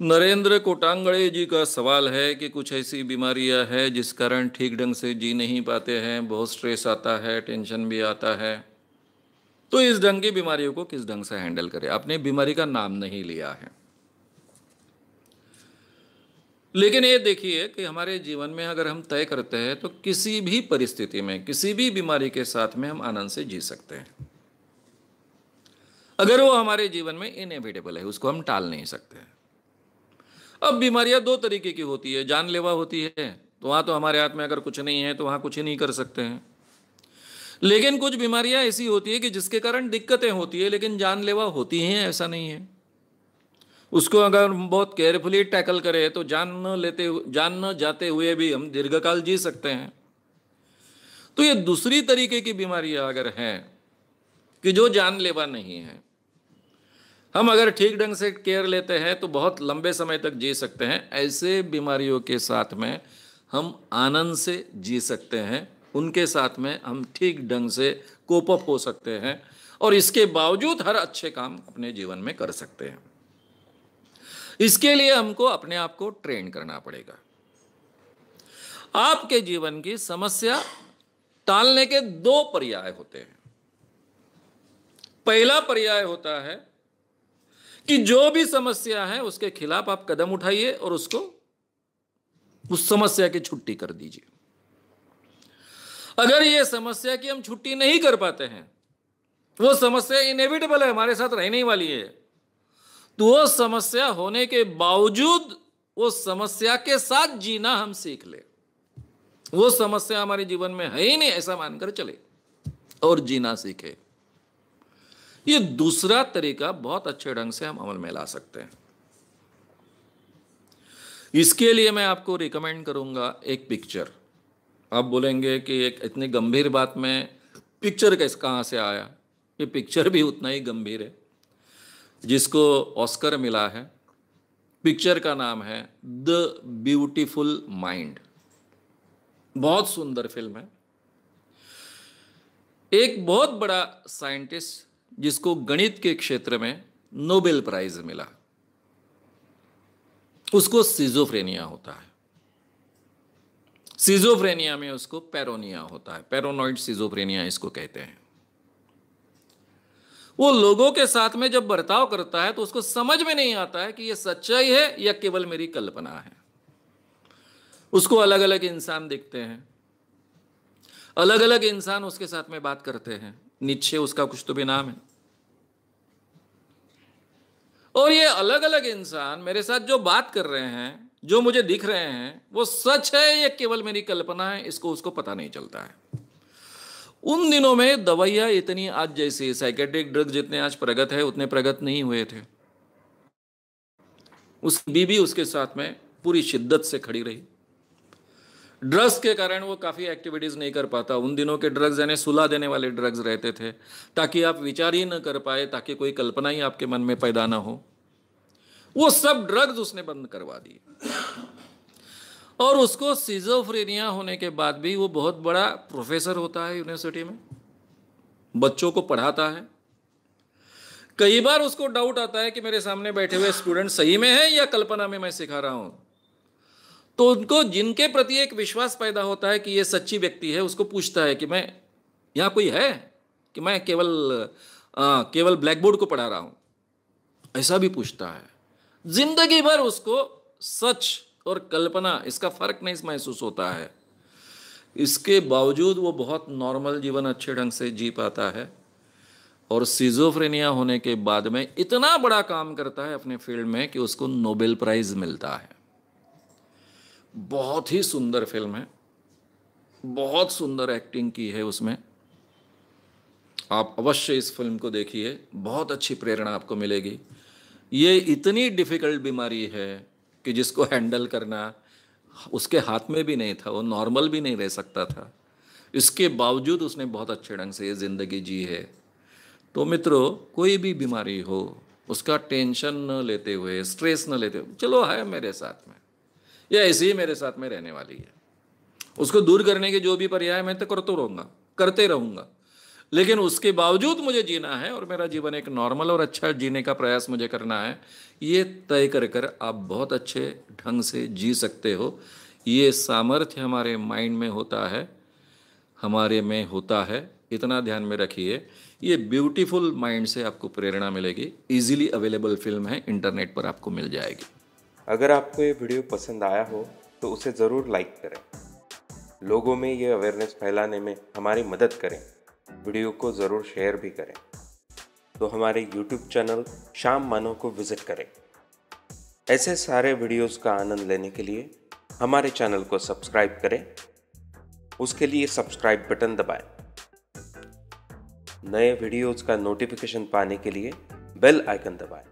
नरेंद्र कोटांगड़े जी का सवाल है कि कुछ ऐसी बीमारियां हैं जिस कारण ठीक ढंग से जी नहीं पाते हैं, बहुत स्ट्रेस आता है, टेंशन भी आता है। तो इस ढंग की बीमारियों को किस ढंग से हैंडल करें? आपने बीमारी का नाम नहीं लिया है, लेकिन ये देखिए कि हमारे जीवन में अगर हम तय करते हैं तो किसी भी परिस्थिति में किसी भी बीमारी के साथ में हम आनंद से जी सकते हैं। अगर वो हमारे जीवन में इनएविटेबल है, उसको हम टाल नहीं सकते हैं। अब बीमारियां दो तरीके की होती है, जानलेवा होती है तो वहां तो हमारे हाथ में अगर कुछ नहीं है तो वहां कुछ ही नहीं कर सकते हैं। लेकिन कुछ बीमारियां ऐसी होती है कि जिसके कारण दिक्कतें होती है लेकिन जानलेवा होती हैं, ऐसा नहीं है। उसको अगर हम बहुत केयरफुली टैकल करें तो जान न जाते हुए भी हम दीर्घकाल जी सकते हैं। तो ये दूसरी तरीके की बीमारियां अगर हैं कि जो जानलेवा नहीं है, हम अगर ठीक ढंग से केयर लेते हैं तो बहुत लंबे समय तक जी सकते हैं। ऐसे बीमारियों के साथ में हम आनंद से जी सकते हैं, उनके साथ में हम ठीक ढंग से कोप अप हो सकते हैं और इसके बावजूद हर अच्छे काम अपने जीवन में कर सकते हैं। इसके लिए हमको अपने आप को ट्रेन करना पड़ेगा। आपके जीवन की समस्या टालने के दो पर्याय होते हैं। पहला पर्याय होता है कि जो भी समस्या है उसके खिलाफ आप कदम उठाइए और उसको उस समस्या की छुट्टी कर दीजिए। अगर यह समस्या की हम छुट्टी नहीं कर पाते हैं, वो समस्या इनएविटेबल है, हमारे साथ रहने ही वाली है, तो वो समस्या होने के बावजूद वो समस्या के साथ जीना हम सीख ले। वो समस्या हमारे जीवन में है ही नहीं ऐसा मानकर चले और जीना सीखे। ये दूसरा तरीका बहुत अच्छे ढंग से हम अमल में ला सकते हैं। इसके लिए मैं आपको रिकमेंड करूंगा एक पिक्चर। आप बोलेंगे कि एक इतनी गंभीर बात में पिक्चर कैसे कहां से आया? ये पिक्चर भी उतना ही गंभीर है, जिसको ऑस्कर मिला है। पिक्चर का नाम है द ब्यूटीफुल माइंड। बहुत सुंदर फिल्म है। एक बहुत बड़ा साइंटिस्ट जिसको गणित के क्षेत्र में नोबेल प्राइज मिला, उसको सिजोफ्रेनिया होता है। सिजोफ्रेनिया में उसको पैरोनिया होता है, पैरानॉइड सिजोफ्रेनिया इसको कहते हैं। वो लोगों के साथ में जब बर्ताव करता है तो उसको समझ में नहीं आता है कि ये सच्चाई है या केवल मेरी कल्पना है। उसको अलग अलग इंसान दिखते हैं, अलग अलग इंसान उसके साथ में बात करते हैं। नीचे उसका कुछ तो भी नाम है। और ये अलग अलग इंसान मेरे साथ जो बात कर रहे हैं, जो मुझे दिख रहे हैं, वो सच है या केवल मेरी कल्पना है, इसको उसको पता नहीं चलता है। उन दिनों में दवाइयां इतनी आज जैसे साइकेट्रिक ड्रग जितने आज प्रगत है उतने प्रगत नहीं हुए थे। उसकी बीबी उसके साथ में पूरी शिद्दत से खड़ी रही। ड्रग्स के कारण वो काफ़ी एक्टिविटीज़ नहीं कर पाता। उन दिनों के ड्रग्स यानी सुला देने वाले ड्रग्स रहते थे, ताकि आप विचार ही न कर पाए, ताकि कोई कल्पना ही आपके मन में पैदा ना हो। वो सब ड्रग्स उसने बंद करवा दिए। और उसको सिजोफ्रेनिया होने के बाद भी वो बहुत बड़ा प्रोफेसर होता है यूनिवर्सिटी में, बच्चों को पढ़ाता है। कई बार उसको डाउट आता है कि मेरे सामने बैठे हुए स्टूडेंट सही में है या कल्पना में मैं सिखा रहा हूं। तो उनको जिनके प्रति एक विश्वास पैदा होता है कि ये सच्ची व्यक्ति है, उसको पूछता है कि मैं यहाँ कोई है कि मैं केवल ब्लैक बोर्ड को पढ़ा रहा हूं, ऐसा भी पूछता है। जिंदगी भर उसको सच और कल्पना इसका फर्क नहीं महसूस होता है। इसके बावजूद वो बहुत नॉर्मल जीवन अच्छे ढंग से जी पाता है और सिजोफ्रेनिया होने के बाद में इतना बड़ा काम करता है अपने फील्ड में कि उसको नोबेल प्राइज मिलता है। बहुत ही सुंदर फिल्म है, बहुत सुंदर एक्टिंग की है उसमें। आप अवश्य इस फिल्म को देखिए, बहुत अच्छी प्रेरणा आपको मिलेगी। ये इतनी डिफिकल्ट बीमारी है कि जिसको हैंडल करना उसके हाथ में भी नहीं था, वो नॉर्मल भी नहीं रह सकता था। इसके बावजूद उसने बहुत अच्छे ढंग से ये ज़िंदगी जी है। तो मित्रों, कोई भी बीमारी हो उसका टेंशन न लेते हुए, स्ट्रेस न लेते हुए, चलो है मेरे साथ में, या ऐसे ही मेरे साथ में रहने वाली है, उसको दूर करने के जो भी पर्याय मैं तो करते रहूँगा। लेकिन उसके बावजूद मुझे जीना है और मेरा जीवन एक नॉर्मल और अच्छा जीने का प्रयास मुझे करना है, ये तय कर कर आप बहुत अच्छे ढंग से जी सकते हो। ये सामर्थ्य हमारे माइंड में होता है, हमारे में होता है, इतना ध्यान में रखिए। ये ब्यूटीफुल माइंड से आपको प्रेरणा मिलेगी। इजीली अवेलेबल फिल्म है, इंटरनेट पर आपको मिल जाएगी। अगर आपको ये वीडियो पसंद आया हो तो उसे ज़रूर लाइक करें, लोगों में ये अवेयरनेस फैलाने में हमारी मदद करें। वीडियो को ज़रूर शेयर भी करें। तो हमारे YouTube चैनल श्याम मानव को विज़िट करें। ऐसे सारे वीडियोस का आनंद लेने के लिए हमारे चैनल को सब्सक्राइब करें। उसके लिए सब्सक्राइब बटन दबाएं। नए वीडियोस का नोटिफिकेशन पाने के लिए बेल आइकन दबाएं।